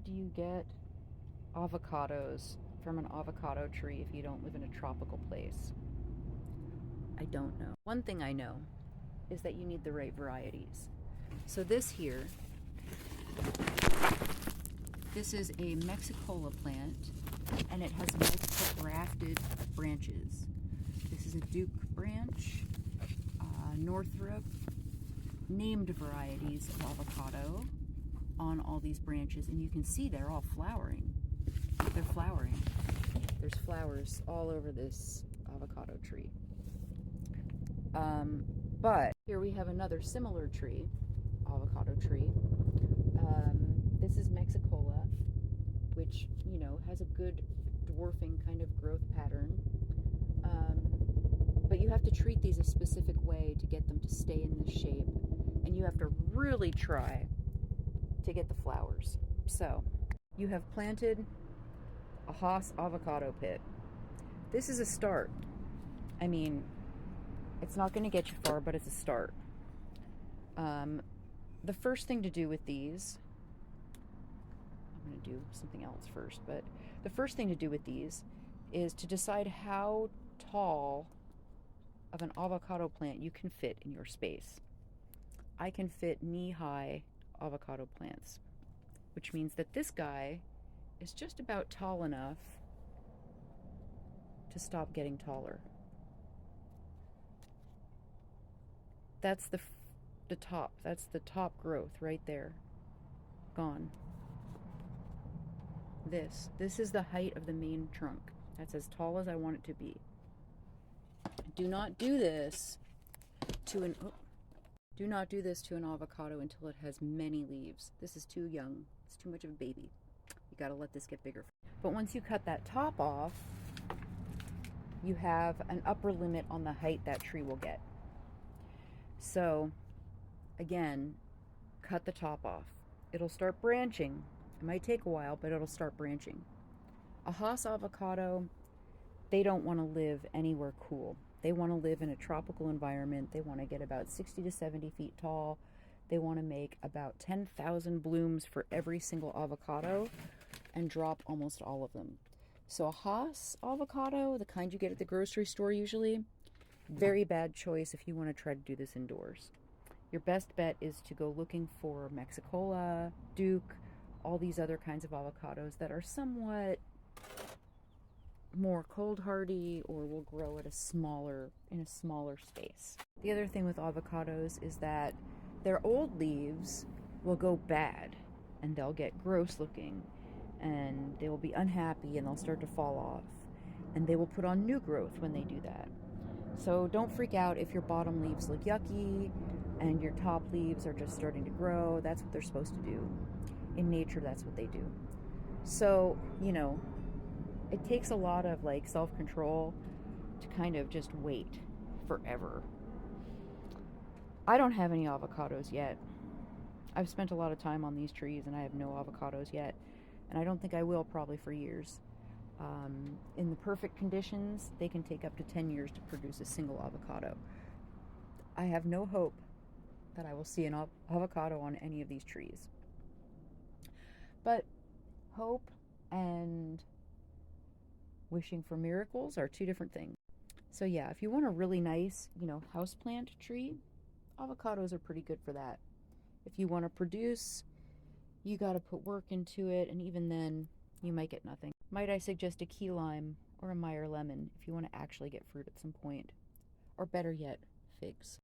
do you get avocados from an avocado tree if you don't live in a tropical place? I don't know. One thing I know is that you need the right varieties. So this here, this is a Mexicola plant, and it has multiple grafted branches. This is a Duke branch, Northrop, named varieties of avocado on all these branches, and you can see they're all flowering. They're flowering. There's flowers all over this avocado tree. But here we have another similar tree, avocado tree. This is Mexicola, which, you know, has a good dwarfing kind of growth pattern. But you have to treat these a specific way to get them to stay in this shape, and you have to really try to get the flowers. So you have planted a Haas avocado pit. This is a start. I mean, it's not going to get you far, but it's a start. The first thing to do with these, I'm going to do something else first, but the first thing to do with these is to decide how tall of an avocado plant you can fit in your space. I can fit knee-high avocado plants, which means that this guy is just about tall enough to stop getting taller. That's the top. That's the top growth right there. Gone. This is the height of the main trunk. That's as tall as I want it to be. Do not do this to an avocado until it has many leaves. This is too young. It's too much of a baby. You got to let this get bigger. But once you cut that top off, you have an upper limit on the height that tree will get. So, again, cut the top off. It'll start branching. It might take a while, but it'll start branching. A Haas avocado, they don't want to live anywhere cool. They want to live in a tropical environment. They want to get about 60 to 70 feet tall. They want to make about 10,000 blooms for every single avocado and drop almost all of them. So a Haas avocado, the kind you get at the grocery store usually, very bad choice if you want to try to do this indoors. Your best bet is to go looking for Mexicola, Duke, all these other kinds of avocados that are somewhat more cold hardy or will grow at in a smaller space. The other thing with avocados is that their old leaves will go bad and they'll get gross looking and they will be unhappy and they'll start to fall off, and they will put on new growth when they do that. So don't freak out if your bottom leaves look yucky and your top leaves are just starting to grow. That's what they're supposed to do. In nature, that's what they do. So, you know, it takes a lot of like self-control to kind of just wait forever. I don't have any avocados yet. I've spent a lot of time on these trees and I have no avocados yet. And I don't think I will probably for years. In the perfect conditions, they can take up to 10 years to produce a single avocado. I have no hope that I will see an avocado on any of these trees. But hope and wishing for miracles are two different things. So yeah, if you want a really nice, houseplant tree, avocados are pretty good for that. If you want to produce, you got to put work into it, and even then, you might get nothing. Might I suggest a key lime or a Meyer lemon if you want to actually get fruit at some point? Or better yet, figs.